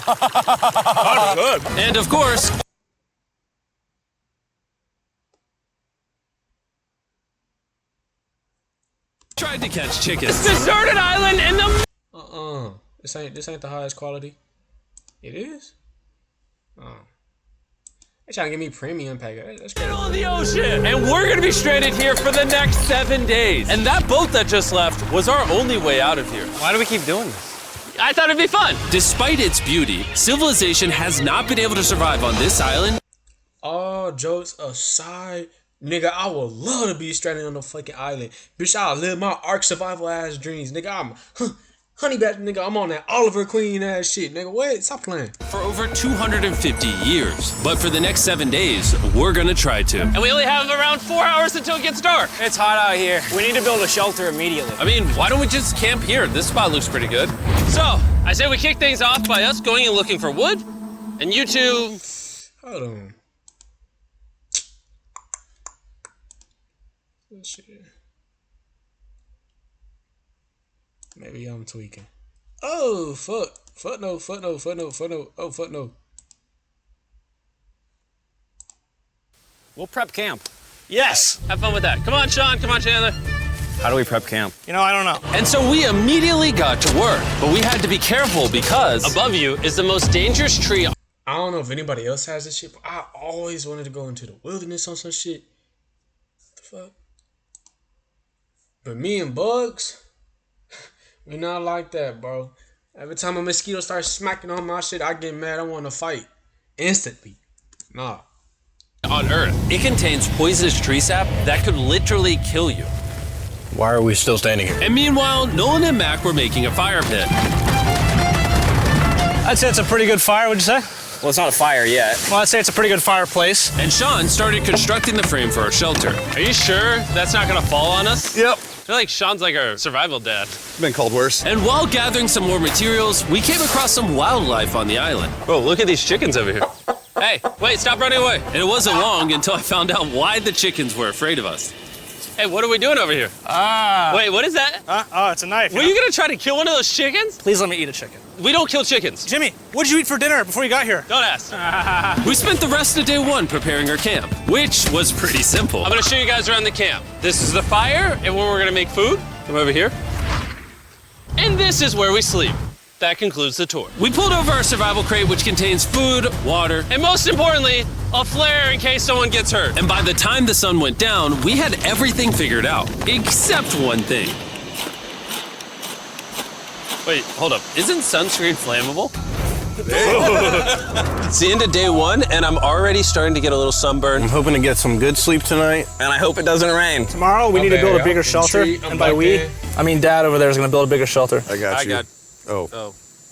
That's good. And of course, tried to catch chickens. It's deserted island in the... This ain't the highest quality. It is? Oh. They trying to give me premium package. That's crazy. Middle of the ocean. And we're gonna be stranded here for the next 7 days. And that boat that just left was our only way out of here. Why do we keep doing this? I thought it'd be fun. Despite its beauty, civilization has not been able to survive on this island. All jokes aside, nigga, I would love to be stranded on the fucking island. Bitch, I'll live my Ark survival ass dreams. Nigga, I'm honey badger, nigga. I'm on that Oliver Queen ass shit, nigga. What? Stop playing. For over 250 years. But for the next 7 days, we're gonna try to. And we only have around 4 hours until it gets dark. It's hot out here. We need to build a shelter immediately. I mean, why don't we just camp here? This spot looks pretty good. So, I say we kick things off by us going and looking for wood. And you two... Hold on. Shit. Maybe I'm tweaking. Oh, fuck. Fuck no, fuck no, fuck no, fuck no. Oh, fuck no. We'll prep camp. Yes! Have fun with that. Come on, Sean. Come on, Chandler. How do we prep camp? You know, I don't know. And so we immediately got to work. But we had to be careful because... Above you is the most dangerous tree. I don't know if anybody else has this shit, but I always wanted to go into the wilderness on some shit. What the fuck? But me and Bugs, we not like that, bro. Every time a mosquito starts smacking on my shit, I get mad. I want to fight instantly. Nah. On Earth, it contains poisonous tree sap that could literally kill you. Why are we still standing here? And meanwhile, Nolan and Mac were making a fire pit. I'd say it's a pretty good fire, would you say? Well, it's not a fire yet. Well, I'd say it's a pretty good fireplace. And Sean started constructing the frame for our shelter. Are you sure that's not gonna fall on us? Yep. I feel like Sean's like our survival dad. Been called worse. And while gathering some more materials, we came across some wildlife on the island. Bro, look at these chickens over here. Hey, wait, stop running away. And it wasn't long until I found out why the chickens were afraid of us. Hey, what are we doing over here? Wait, what is that? Oh, it's a knife. Were you gonna try to kill one of those chickens? Please let me eat a chicken. We don't kill chickens. Jimmy, what did you eat for dinner before you got here? Don't ask. We spent the rest of day one preparing our camp, which was pretty simple. I'm gonna show you guys around the camp. This is the fire, and where we're gonna make food. Come over here. And this is where we sleep. That concludes the tour. We pulled over our survival crate, which contains food, water, And most importantly, a flare in case someone gets hurt. and by the time the sun went down, we had everything figured out, except one thing. Wait, hold up. Isn't sunscreen flammable? It's the end of day one, and I'm already starting to get a little sunburn. I'm hoping to get some good sleep tonight. And I hope it doesn't rain. Tomorrow, we need to build a bigger shelter. And by we, I mean Dad over there is gonna build a bigger shelter. I got you.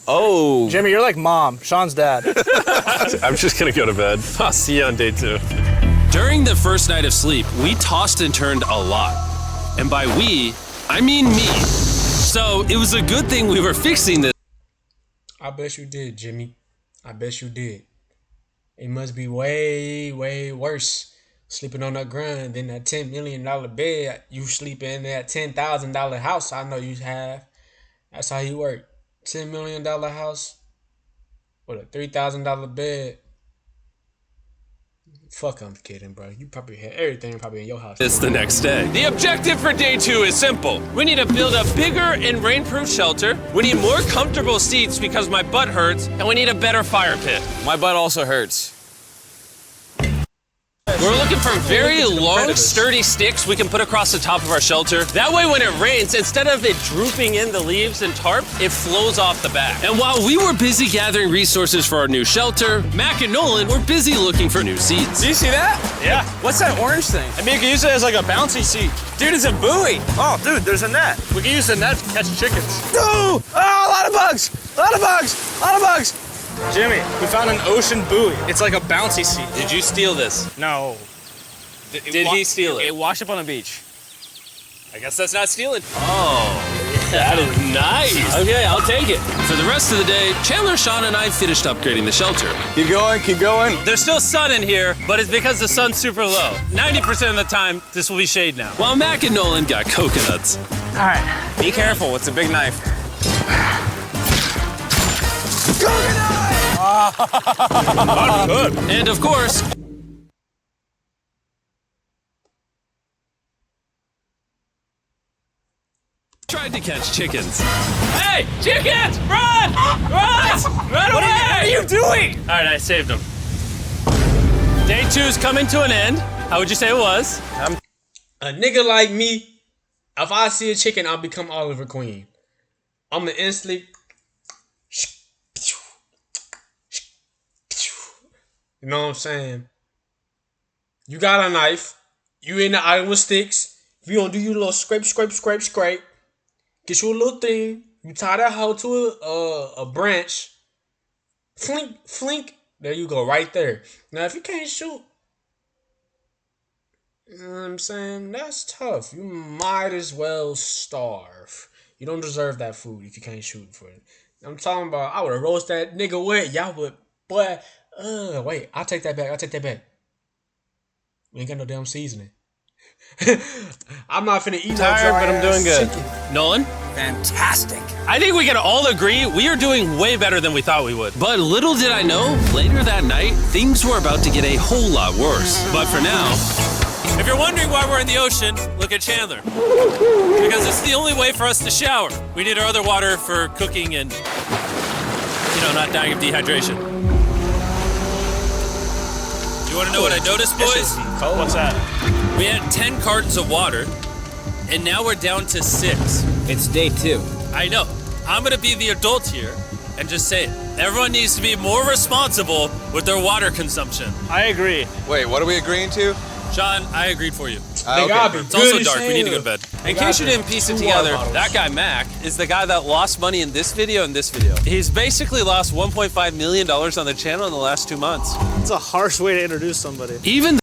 Oh. Jimmy, you're like Mom. Sean's dad. I'm just gonna go to bed. I'll see you on day 2. During the first night of sleep, we tossed and turned a lot. And by we, I mean me. So it was a good thing we were fixing this. I bet you did, Jimmy. I bet you did. It must be way, way worse sleeping on that ground than that $10 million bed you sleep in that $10,000 house I know you have. That's how you work. $10 million house with a $3,000 bed. Fuck, I'm kidding, bro. You probably had everything probably in your house. It's the next day. The objective for day 2 is simple. We need to build a bigger and rainproof shelter. We need more comfortable seats because my butt hurts, and we need a better fire pit. My butt also hurts. We're looking for very long, sturdy sticks we can put across the top of our shelter. That way when it rains, instead of it drooping in the leaves and tarp, it flows off the back. And while we were busy gathering resources for our new shelter, Mac and Nolan were busy looking for new seats. Do you see that? Yeah. What's that orange thing? I mean, you can use it as like a bouncy seat. Dude, it's a buoy. Oh, dude, there's a net. We can use the net to catch chickens. Oh, a lot of bugs. A lot of bugs. A lot of bugs. Jimmy, we found an ocean buoy. It's like a bouncy seat. Did you steal this? No. Did he steal it? It washed up on the beach. I guess that's not stealing. Oh, that is nice. Okay, I'll take it. For the rest of the day, Chandler, Sean, and I finished upgrading the shelter. Keep going, keep going. There's still sun in here, but it's because the sun's super low. 90% of the time, this will be shade now. While Mac and Nolan got coconuts. All right. Be careful. It's a big knife. Coconut! Not good. And of course, tried to catch chickens. Hey, chickens, run! Run! Run away! What are you doing? All right, I saved them. Day 2's coming to an end. How would you say it was? A nigga like me, if I see a chicken, I'll become Oliver Queen. I'm gonna instantly. You know what I'm saying? You got a knife. You in the Iowa sticks. You gonna do your little scrape. Get you a little thing. You tie that hoe to a branch. Flink. There you go, right there. Now, if you can't shoot, you know what I'm saying? That's tough. You might as well starve. You don't deserve that food if you can't shoot for it. I'm talking about, I would have roasted that nigga wet. Y'all would, boy. Wait, I'll take that back. We ain't got no damn seasoning. I'm not finna eat Tired, but I'm doing good. chicken. Nolan? Fantastic. I think we can all agree we are doing way better than we thought we would. but little did I know, later that night, things were about to get a whole lot worse. But for now, If you're wondering why we're in the ocean, look at Chandler. Because it's the only way for us to shower. We need our other water for cooking and, not dying of dehydration. You want to know what I noticed, boys? What's that? We had 10 cartons of water, and now we're down to 6. It's day 2. I know. I'm going to be the adult here and just say it. Everyone needs to be more responsible with their water consumption. I agree. Wait, what are we agreeing to? Sean, I agreed for you. Nigga, I'll be It's also good as dark. We need to go hell. to bed. in case you didn't piece it Two water together, bottles. that guy Mac is the guy that lost money in this video and this video. He's basically lost $1.5 million on the channel in the last 2 months. It's a harsh way to introduce somebody. Even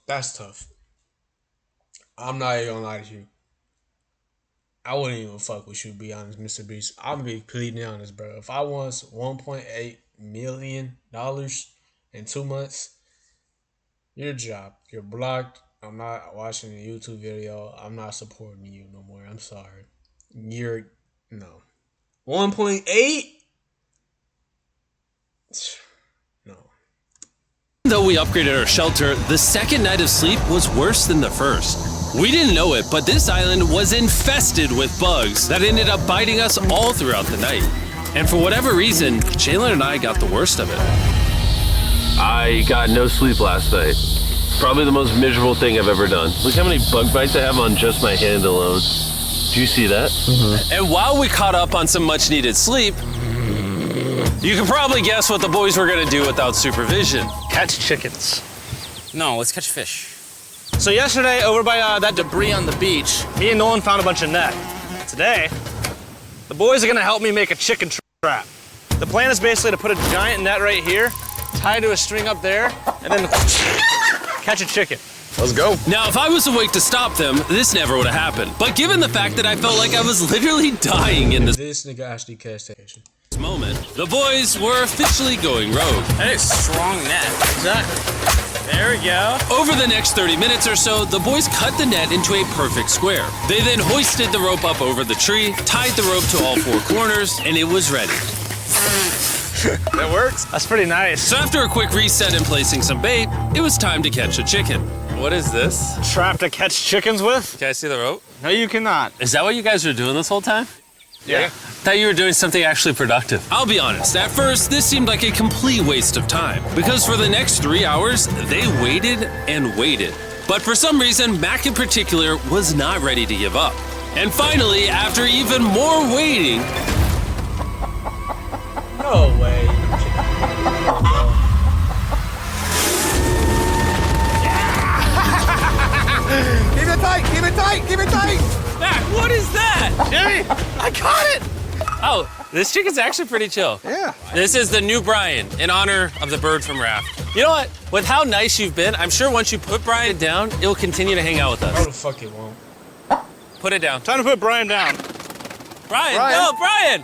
That's tough. I'm not even gonna lie to you. I wouldn't even fuck with you, to be honest, MrBeast. I'm gonna be completely honest, bro. If I won $1.8 million in 2 months, your job. You're blocked. I'm not watching the YouTube video. I'm not supporting you no more. I'm sorry. No. 1.8? No. though we upgraded our shelter, the second night of sleep was worse than the first. We didn't know it, but this island was infested with bugs that ended up biting us all throughout the night. And for whatever reason, Jalen and I got the worst of it. I got no sleep last night. Probably the most miserable thing I've ever done. Look how many bug bites I have on just my hand alone. Do you see that? And while we caught up on some much needed sleep, you can probably guess what the boys were gonna do without supervision. Catch chickens. No, let's catch fish. So yesterday, over by that debris on the beach, me and Nolan found a bunch of net. Today, the boys are gonna help me make a chicken trap. The plan is basically to put a giant net right here, tie to a string up there, and then catch a chicken. Let's go. Now, if I was awake to stop them, this never would have happened. But given the fact that I felt like I was literally dying in this This nigga actually catch that. moment, the boys were officially going rogue. That is strong net. Exactly. There we go. Over the next 30 minutes or so, the boys cut the net into a perfect square. They then hoisted the rope up over the tree, tied the rope to all four corners, and it was ready. That works. That's pretty nice. So after a quick reset and placing some bait, it was time to catch a chicken. What is this? Trap to catch chickens with? Can I see the rope? No, you cannot. Is that what you guys were doing this whole time? Yeah. I thought you were doing something actually productive. I'll be honest, at first, this seemed like a complete waste of time. Because for the next 3 hours, they waited and waited. But for some reason, Mac in particular was not ready to give up. And finally, after even more waiting, No way. Keep it tight, keep it tight, keep it tight. Mac, what is that? Jimmy, I caught it! Oh, this chicken's actually pretty chill. Yeah. This is the new Brian in honor of the bird from Raft. You know what? With how nice you've been, I'm sure once you put Brian down, it'll continue to hang out with No us. the fuck it won't. Put it down. Time to put Brian down. Brian, Brian. no, Brian!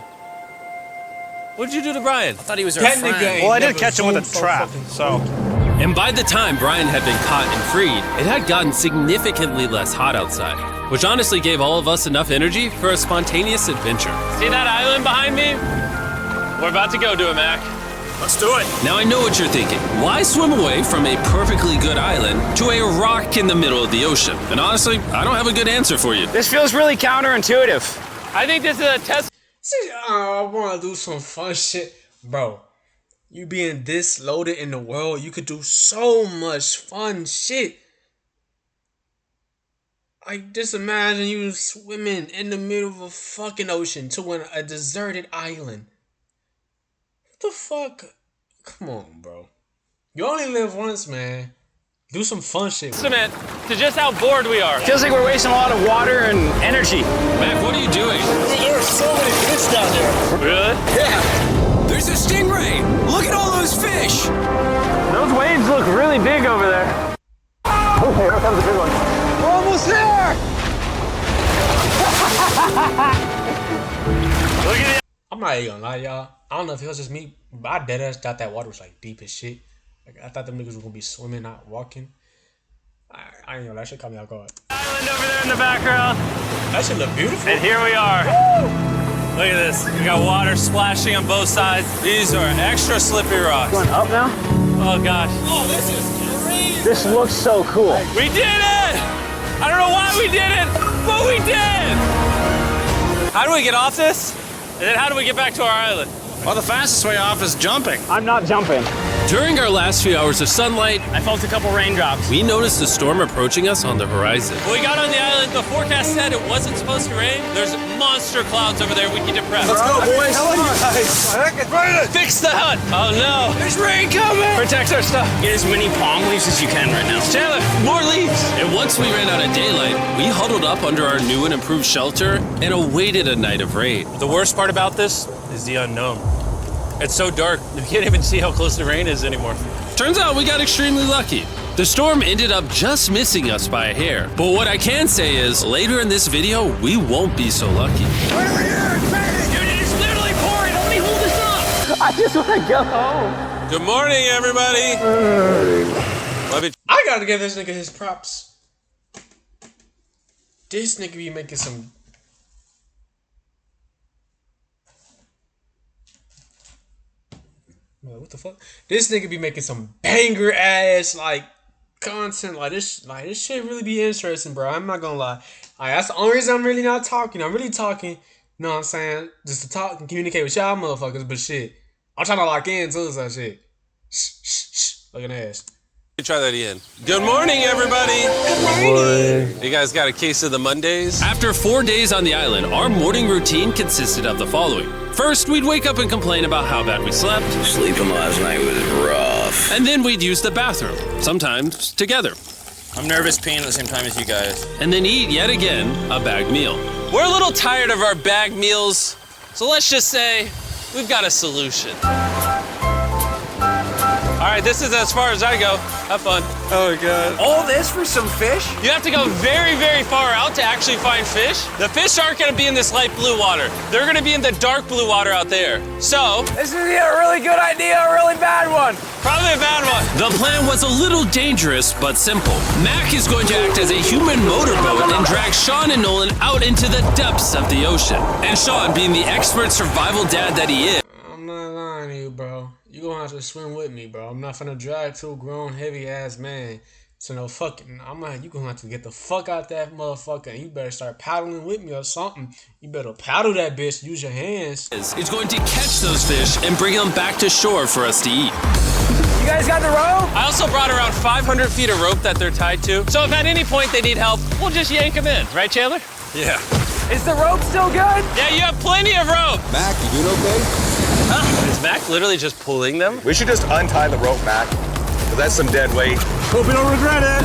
What'd you do to Brian? I thought he was our That friend. nigga ain't Well, I did never catch him with a zoomed so trap, fucking so. and by the time Brian had been caught and freed, it had gotten significantly less hot outside, which honestly gave all of us enough energy for a spontaneous adventure. See that island behind me? We're about to go to it, Mac. Let's do it. Now I know what you're thinking. Why swim away from a perfectly good island to a rock in the middle of the ocean? And honestly, I don't have a good answer for you. This feels really counterintuitive. I think this is a test. See, I want to do some fun shit. Bro, you being this loaded in the world, you could do so much fun shit. Like, just imagine you swimming in the middle of a fucking ocean to a deserted island. What the fuck? Come on, bro. You only live once, man. Do some fun shit. Testament to just how bored we are. Feels like we're wasting a lot of water and energy. Mac, what are you doing? There are so many fish down there. Really? Yeah. There's a stingray! Look at all those fish! Those waves look really big over there. Oh, here comes a big one. We're almost there. Look at it. I'm not even gonna lie, y'all. I don't know if it was just me, but I deadass thought that water was like deep as shit. Like, I thought them niggas were gonna be swimming, not walking. I ain't gonna lie, that shit caught me off guard. Island over there in the background. That shit look beautiful. And here we are. Look at this. We got water splashing on both sides. These are extra slippery rocks. Going up now? Oh gosh. Oh, this is crazy. This looks so cool. We did it! I don't know why we did it, but we did! How do we get off this? And then how do we get back to our island? Well, the fastest way off is jumping. I'm not jumping. During our last few hours of sunlight, I felt a couple raindrops. we noticed a storm approaching us on the horizon. When we got on the island, the forecast said it wasn't supposed to rain. There's monster clouds over there. We get depressed. Let's go, boys. Guys. Fix the hut. Oh no. There's rain coming! Protect our stuff. Get as many palm leaves as you can right now. Chandler, more leaves. And once we ran out of daylight, we huddled up under our new and improved shelter and awaited a night of rain. The worst part about this is the unknown. It's so dark, you can't even see how close the rain is anymore. Turns out we got extremely lucky. The storm ended up just missing us by a hair. But what I can say is, later in this video, we won't be so lucky. Right over here. It's raining. Dude, it is literally pouring. Let me hold this up. I just want to go home. Good morning, everybody. I gotta give this nigga his props. This nigga be making some. What the fuck? This nigga be making some banger ass like content. Like this shit really be interesting, bro. I'm not gonna lie. That's the only reason I'm really not talking. I'm really talking, you know what I'm saying? Just to talk and communicate with y'all motherfuckers, but shit. I'm trying to lock in too, so shit. Shh. Look at that ass. Try that again. Good morning, everybody. Good morning. You guys got a case of the Mondays? After 4 days on the island, our morning routine consisted of the following. First, we'd wake up and complain about how bad we slept. Sleeping last night was rough. And then we'd use the bathroom, sometimes together. I'm nervous peeing at the same time as you guys. And then eat, yet again, a bagged meal. We're a little tired of our bag meals, so let's just say we've got a solution. All right, this is as far as I go. Have fun. Oh my god. All this for some fish? You have to go very, very far out to actually find fish. The fish aren't gonna be in this light blue water. They're gonna be in the dark blue water out there. So, This is either a really good idea or a really bad one. probably a bad one. The plan was a little dangerous, but simple. Mac is going to act as a human motorboat and drag Sean and Nolan out into the depths of the ocean. And Sean, being the expert survival dad that he is, I'm not lying to you, bro. You gonna have to swim with me, bro. I'm not finna drag two grown, heavy ass man. So no fucking. You gonna have to get the fuck out that motherfucker, and you better start paddling with me or something. You better paddle that bitch. Use your hands. is going to catch those fish and bring them back to shore for us to eat. You guys got the rope? I also brought around 500 feet of rope that they're tied to. So if at any point they need help, we'll just yank them in. Right, Chandler? Yeah. Is the rope still good? Yeah, you have plenty of rope. Mac, you doing okay? Is Mac literally just pulling them? We should just untie the rope, Mac. 'Cause that's some dead weight. Hope you don't regret it.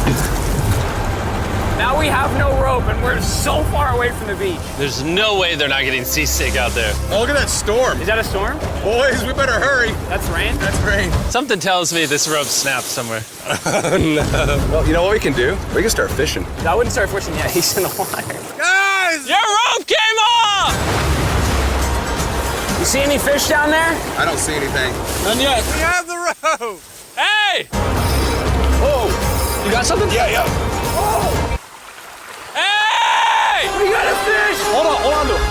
Now we have no rope and we're so far away from the beach. There's no way they're not getting seasick out there. Oh, look at that storm. Is that a storm? Boys, we better hurry. That's rain? That's rain. Something tells me this rope snapped somewhere. Oh, no. Well, you know what we can do? We can start fishing. I wouldn't start fishing yet. He's in the water. Guys! Your rope came off! You see any fish down there? I don't see anything. None yet. We have the rope. Hey! Oh, you got something? Yeah. Hey! We got a fish! Hold on to it.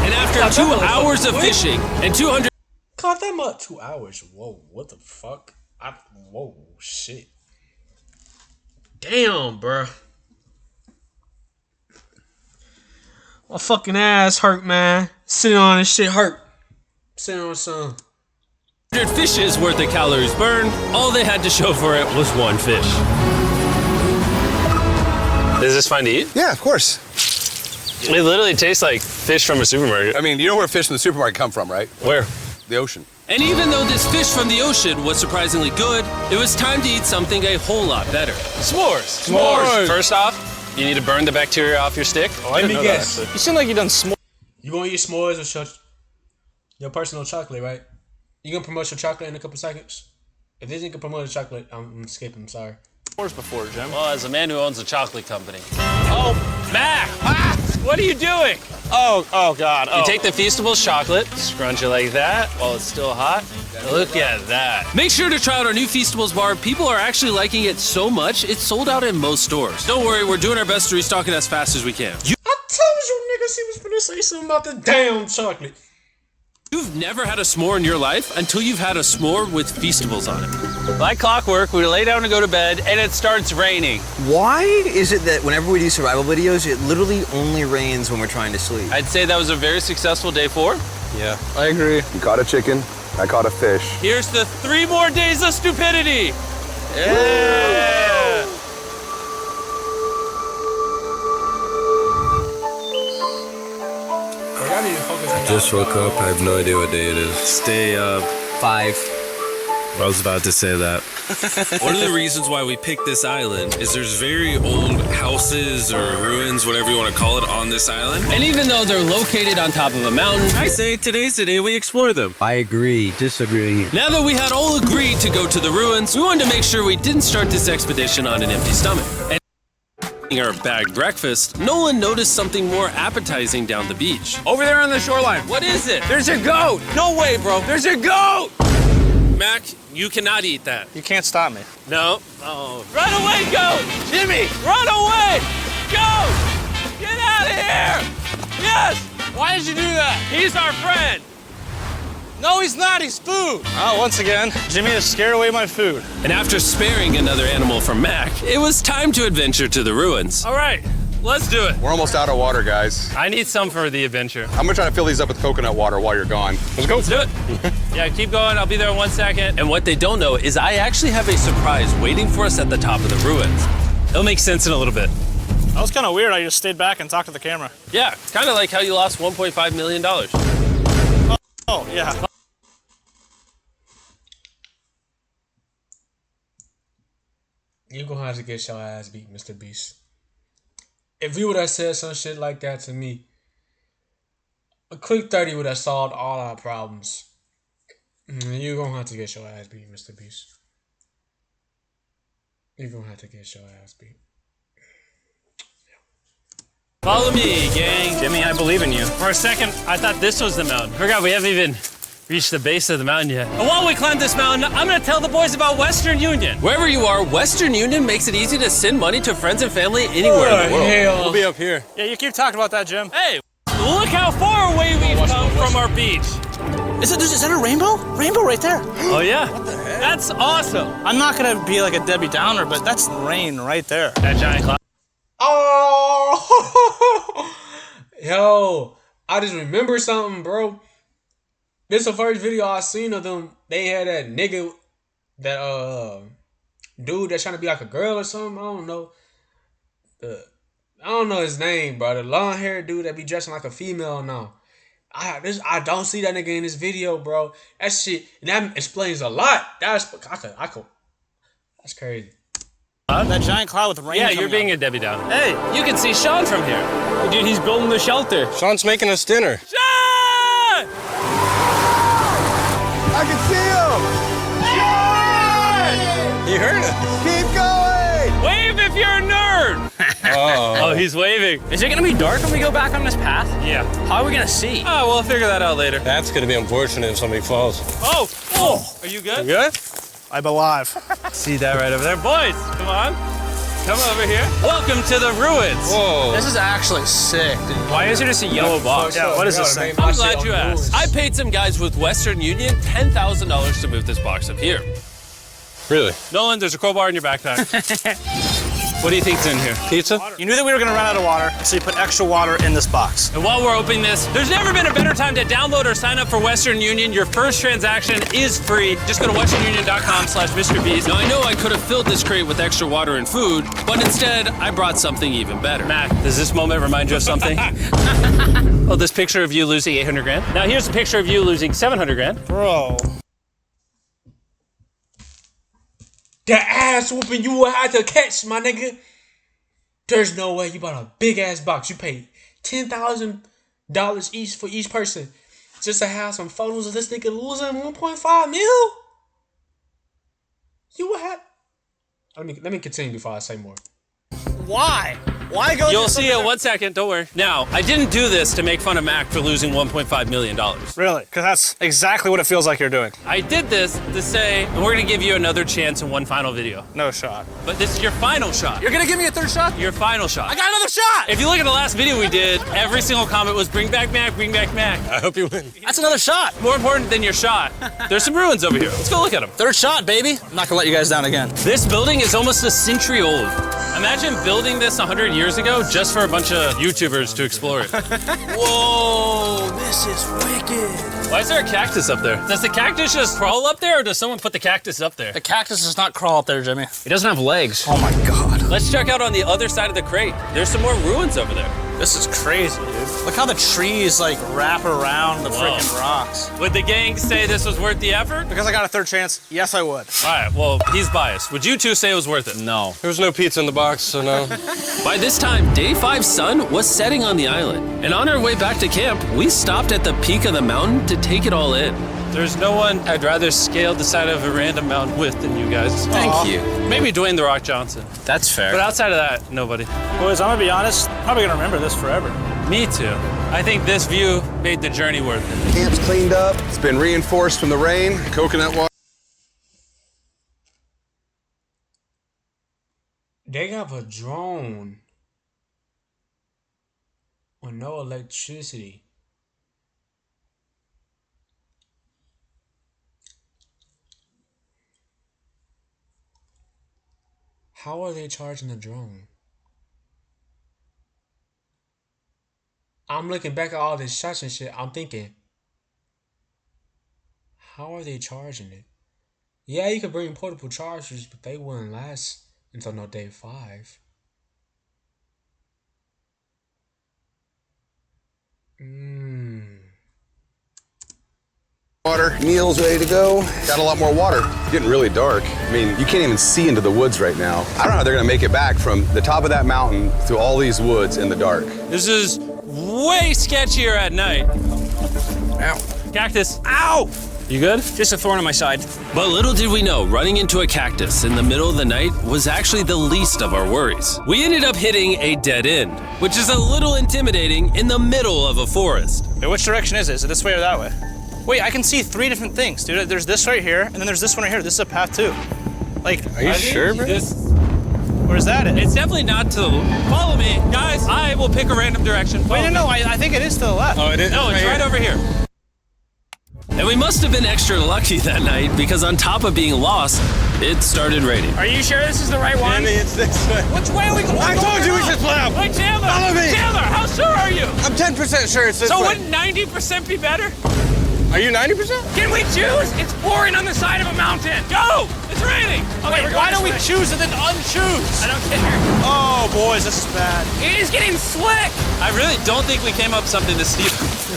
And that 2 motherfucker hours of quick. fishing and 200 Caught that much 2 hours. Whoa, what the fuck? Whoa, shit. Damn, bruh. My fucking ass hurt, man. Sitting on this shit hurt. Sitting on some. fishes worth of calories burned. All they had to show for it was one fish. Is this fine to eat? Yeah, of course. It literally tastes like fish from a supermarket. I mean, you know where fish in the supermarket come from, right? Where? The ocean. And even though this fish from the ocean was surprisingly good, it was time to eat something a whole lot better. S'mores. S'mores. First off, you need to burn the bacteria off your stick. Oh, let me guess. You seem like you done s'mores. You gonna eat s'mores or your personal chocolate, right? You gonna promote your chocolate in a couple seconds? If this nigga promote a chocolate, I'm skipping, sorry. Before, Jim. Well, as a man who owns a chocolate company. Oh, Mac! Ah, what are you doing? Oh God. You take the Feastables chocolate, scrunch it like that while it's still hot. Look at that. Make sure to try out our new Feastables bar. People are actually liking it so much, it's sold out in most stores. Don't worry, we're doing our best to restock it as fast as we can. I told you niggas he was finna say something about the damn chocolate. You've never had a s'more in your life until you've had a s'more with Feastables on it. Like clockwork, we lay down to go to bed, and it starts raining. Why is it that whenever we do survival videos, it literally only rains when we're trying to sleep? I'd say that was a very successful day 4. Yeah, I agree. You caught a chicken. I caught a fish. Here's the 3 more days of stupidity. Yeah! I need to focus on Just woke up. I have no idea what day it is. Stay up. 5. I was about to say that. One of the reasons why we picked this island is there's very old houses or ruins, whatever you want to call it, on this island. And even though they're located on top of a mountain, I say today's the day we explore them. I agree. Disagree. Now that we had all agreed to go to the ruins, we wanted to make sure we didn't start this expedition on an empty stomach. And eating our bagged breakfast, Nolan noticed something more appetizing down the beach. Over there on the shoreline. What is it? There's a goat. No way, bro. There's a goat. Mac, you cannot eat that. You can't stop me. No. Oh. Run away, goat! Jimmy, run away! Goat! Get out of here! Yes! Why did you do that? He's our friend! No, he's not. He's food. Oh, once again, Jimmy has scared away my food. And after sparing another animal from Mac, it was time to adventure to the ruins. All right, let's do it. We're almost out of water, guys. I need some for the adventure. I'm gonna try to fill these up with coconut water while you're gone. Let's go. Let's do it. Yeah, keep going. I'll be there in 1 second. And what they don't know is I actually have a surprise waiting for us at the top of the ruins. It'll make sense in a little bit. That was kind of weird. I just stayed back and talked to the camera. Yeah, kind of like how you lost $1.5 million. Oh, yeah. You gonna have to get your ass beat, MrBeast. If you would have said some shit like that to me, a quick 30 would have solved all our problems. You're gonna have to get your ass beat, MrBeast. You're gonna have to get your ass beat. Follow me, gang. Jimmy, I believe in you. For a second, I thought this was the mountain. Forgot we haven't even reached the base of the mountain yet. And while we climb this mountain, I'm gonna tell the boys about Western Union. Wherever you are, Western Union makes it easy to send money to friends and family anywhere in the world. Hell. We'll be up here. Yeah, you keep talking about that, Jim. Hey, look how far away we've come from our beach. Is that a rainbow? Rainbow right there. Oh yeah? What the heck? That's awesome. I'm not gonna be like a Debbie Downer, but that's rain right there. That giant cloud. Oh! Yo, I just remember something, bro. This is the first video I seen of them. They had that nigga, that dude that's trying to be like a girl or something. I don't know. I don't know his name, bro. The long haired dude that be dressing like a female now. I don't see that nigga in this video, bro. That shit, and that explains a lot. That's crazy. That giant cloud with rain. Yeah, you're being a Debbie Downer. Hey, you can see Sean from here. Dude, he's building the shelter. Sean's making us dinner. Sean! I can see him! You heard it. Keep going! Wave if you're a nerd. Oh, he's waving. Is it gonna be dark when we go back on this path? Yeah. How are we gonna see? Oh, we'll figure that out later. That's gonna be unfortunate if somebody falls. Oh, are you good? You good? I'm alive. See that right over there, boys? Come on. Come over here. Welcome to the ruins. Whoa. This is actually sick, dude. Why is it just a yellow box? Yeah, what is this thing? I'm glad you asked. I paid some guys with Western Union $10,000 to move this box up here. Really? Nolan, there's a crowbar in your backpack. What do you think's in here? Pizza? You knew that we were gonna run out of water, so you put extra water in this box. And while we're opening this, there's never been a better time to download or sign up for Western Union. Your first transaction is free. Just go to westernunion.com/MrBeast. Now, I know I could have filled this crate with extra water and food, but instead, I brought something even better. Matt, does this moment remind you of something? Oh, this picture of you losing 800 grand? Now, here's a picture of you losing 700 grand. Bro. That ass whooping you will have to catch, my nigga. There's no way you bought a big ass box. You paid $10,000 each for each person just to have some photos of this nigga losing 1.5 mil. You would have. Let me continue before I say more. Why? Why go? You'll see it 1 second, don't worry. Now, I didn't do this to make fun of Mac for losing $1.5 million. Really? Because that's exactly what it feels like you're doing. I did this to say, and we're gonna give you another chance in one final video. No shot. But this is your final shot. You're gonna give me a third shot? Your final shot. I got another shot! If you look at the last video we did, every single comment was bring back Mac, bring back Mac. I hope you win. That's another shot. More important than your shot, there's some ruins over here. Let's go look at them. Third shot, baby. I'm not gonna let you guys down again. This building is almost a century old. Imagine building this 100 years ago just for a bunch of YouTubers to explore it. Whoa, this is wicked. Why is there a cactus up there? Does the cactus just crawl up there, or does someone put the cactus up there? The cactus does not crawl up there, Jimmy. It doesn't have legs. Oh my God. Let's check out on the other side of the crate. There's some more ruins over there. This is crazy, dude. Look how the trees like wrap around the freaking rocks. Would the gang say this was worth the effort? Because I got a third chance, yes I would. All right, well, he's biased. Would you two say it was worth it? No. There was no pizza in the box, so no. By this time, Day 5's sun was setting on the island. And on our way back to camp, we stopped at the peak of the mountain to take it all in. There's no one I'd rather scale the side of a random mountain with than you guys. Thank you. Maybe Dwayne The Rock Johnson. That's fair. But outside of that, nobody. Boys, I'm gonna be honest, probably gonna remember this forever. Me too. I think this view made the journey worth it. Camp's cleaned up. It's been reinforced from the rain. Coconut water. They have a drone with no electricity. How are they charging the drone? I'm looking back at all these shots and shit. I'm thinking, how are they charging it? Yeah, you could bring portable chargers, but they wouldn't last until no day 5. Water. Meal's ready to go. Got a lot more water. It's getting really dark. I mean, you can't even see into the woods right now. I don't know how they're gonna make it back from the top of that mountain through all these woods in the dark. This is way sketchier at night. Ow. Cactus. Ow! You good? Just a thorn on my side. But little did we know, running into a cactus in the middle of the night was actually the least of our worries. We ended up hitting a dead end, which is a little intimidating in the middle of a forest. Hey, which direction is it? Is it this way or that way? Wait, I can see 3 different things, dude. There's this right here, and then there's this one right here. This is a path too. Like, Are you sure, bro? Where's that at? It's definitely not to the... Follow me, guys. I will pick a random direction. Wait, no, I think it is to the left. Oh, it is? No, it's right over here. And we must have been extra lucky that night because on top of being lost, it started raining. Are you sure this is the right one? Andy, it's this way. Which way are we going? I told you we should split up. Wait, Chandler! Follow me. Chandler, how sure are you? I'm 10% sure it's this So way. wouldn't 90% be better? Are you 90%? Can we choose? It's pouring on the side of a mountain. Go! It's raining. Okay, Wait, why don't we choose and then unchoose? I don't care. Oh, boys, this is bad. It is getting slick. I really don't think we came up with something to steal.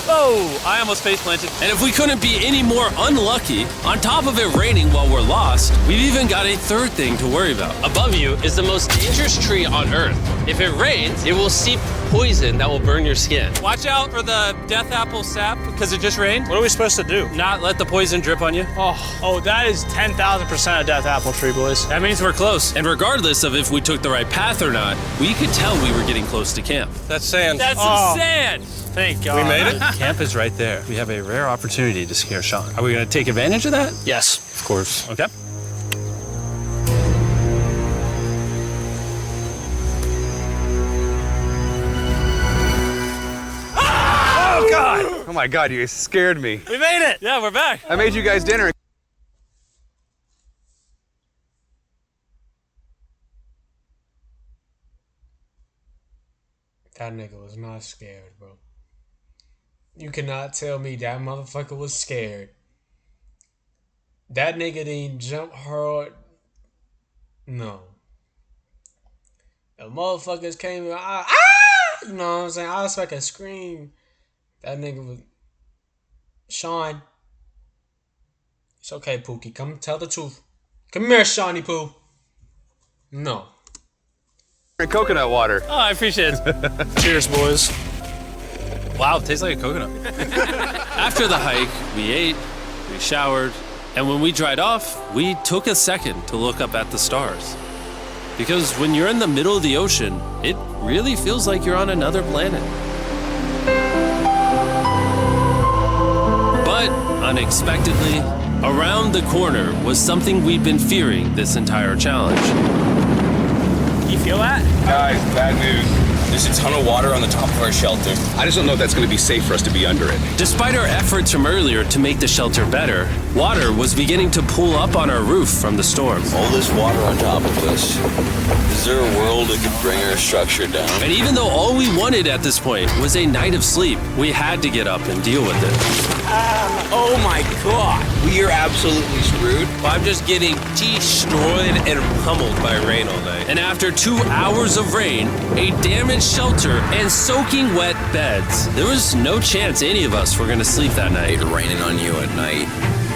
Oh, I almost face planted. And if we couldn't be any more unlucky, on top of it raining while we're lost, we've even got a third thing to worry about. Above you is the most dangerous tree on Earth. If it rains, it will seep poison that will burn your skin. Watch out for the death apple sap because it just rained. What are we supposed to do? Not let the poison drip on you. Oh, that is 10,000% a death apple tree, boys. That means we're close. And regardless of if we took the right path or not, we could tell we were getting close to camp. That's sand. That's some sand. Thank God. We made it? Camp is right there. We have a rare opportunity to scare Sean. Are we going to take advantage of that? Yes. Of course. Okay. God! Oh my God, you guys scared me. We made it! Yeah, we're back. I made you guys dinner. That nigga was not scared, bro. You cannot tell me that motherfucker was scared. That nigga didn't jump hard. No. The motherfuckers came in. You know what I'm saying? I was like a scream. That nigga was. Sean. It's okay, Pookie. Come tell the truth. Come here, Shawnee Poo. No. Coconut water. Oh, I appreciate it. Cheers, boys. Wow, it tastes like a coconut. After the hike, we ate, we showered, and when we dried off, we took a second to look up at the stars. Because when you're in the middle of the ocean, it really feels like you're on another planet. But unexpectedly, around the corner was something we'd been fearing this entire challenge. You feel that? Guys, bad news. There's a ton of water on the top of our shelter. I just don't know if that's going to be safe for us to be under it. Despite our efforts from earlier to make the shelter better, water was beginning to pool up on our roof from the storm. All this water on top of us. Is there a world that could bring our structure down? And even though all we wanted at this point was a night of sleep, we had to get up and deal with it. Oh my God. We are absolutely screwed. I'm just getting destroyed and pummeled by rain all night. And after 2 hours of rain, a damaged shelter, and soaking wet beds, there was no chance any of us were going to sleep that night. Raining on you at night.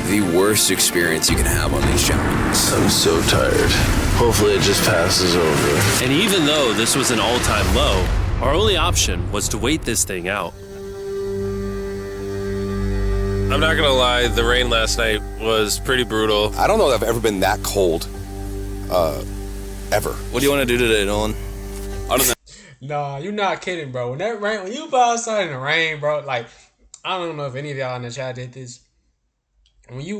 The worst experience you can have on these challenges. I'm so tired. Hopefully it just passes over. And even though this was an all-time low, our only option was to wait this thing out. I'm not gonna lie, the rain last night was pretty brutal. I don't know if I've ever been that cold. Ever. What do you want to do today, Nolan? Other than Nah, you're not kidding, bro. When that rain, when you go outside in the rain, bro, like I don't know if any of y'all in the chat did this. When you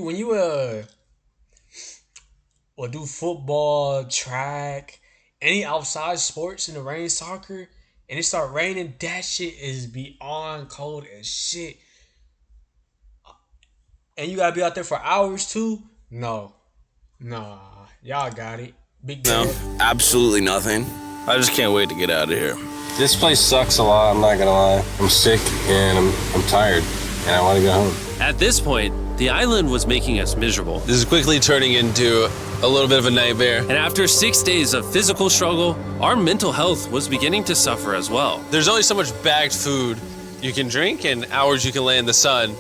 or do football, track, any outside sports in the rain, soccer, and it start raining, that shit is beyond cold as shit. And you gotta be out there for hours too? No. Nah. Y'all got it. Big no, absolutely nothing. I just can't wait to get out of here. This place sucks a lot, I'm not gonna lie. I'm sick and I'm tired and I wanna go home. At this point, the island was making us miserable. This is quickly turning into a little bit of a nightmare. And after 6 days of physical struggle, our mental health was beginning to suffer as well. There's only so much bagged food you can drink and hours you can lay in the sun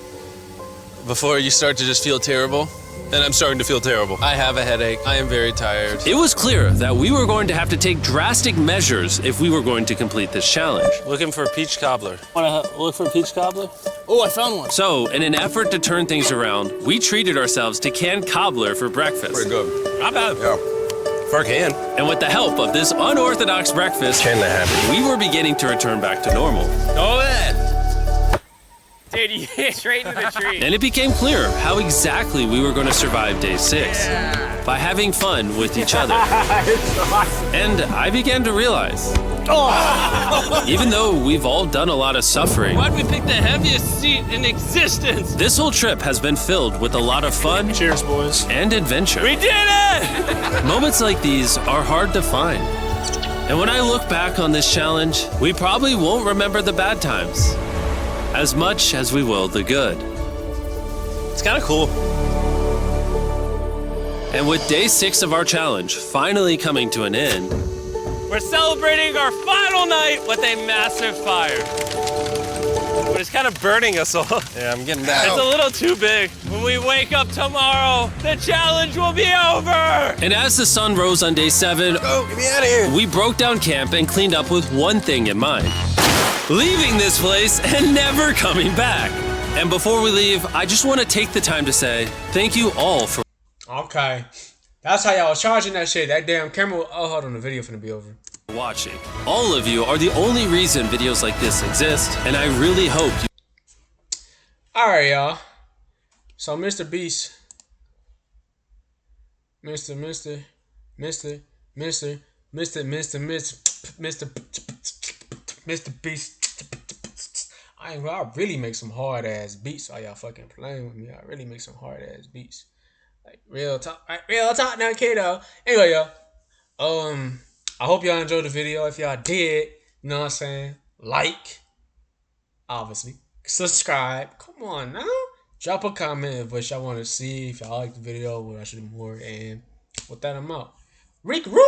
before you start to just feel terrible. And I'm starting to feel terrible. I have a headache. I am very tired. It was clear that we were going to have to take drastic measures if we were going to complete this challenge. Looking for a peach cobbler. Wanna look for a peach cobbler? Oh, I found one. So, in an effort to turn things around, we treated ourselves to canned cobbler for breakfast. Pretty good. Not bad. Yeah. For a can. And with the help of this unorthodox breakfast, we were beginning to return back to normal. Go ahead. Dude, you hit straight into the tree. And it became clear how exactly we were going to survive day 6. Yeah. By having fun with each other. And I began to realize, even though we've all done a lot of suffering, Why'd we pick the heaviest seat in existence? this whole trip has been filled with a lot of fun. Cheers, boys. And adventure. We did it! Moments like these are hard to find. And when I look back on this challenge, we probably won't remember the bad times as much as we will the good. It's kind of cool. And with day 6 of our challenge finally coming to an end, We're celebrating our final night with a massive fire. But it's kind of burning us all. Yeah, I'm getting that. It's a little too big. When we wake up tomorrow, the challenge will be over. and as the sun rose on day 7, Oh, get me out of here. we broke down camp and cleaned up with one thing in mind: leaving this place and never coming back. And before we leave, I just want to take the time to say thank you all for Okay. That's how y'all was charging that shit. That damn camera. Oh, hold on. The video finna be over. watching. All of you are the only reason videos like this exist, and I really hope you Alright, y'all. So, MrBeast. Mr. Beast. I I really make some hard ass beats. While y'all fucking playing with me, I really make some hard ass beats. Like real talk, now, kiddo. Anyway, y'all. I hope y'all enjoyed the video. If y'all did, you know what I'm saying, like, obviously, subscribe. Come on now, drop a comment if what y'all want to see. If y'all like the video, what I should do more. And with that, I'm out. Riquerude.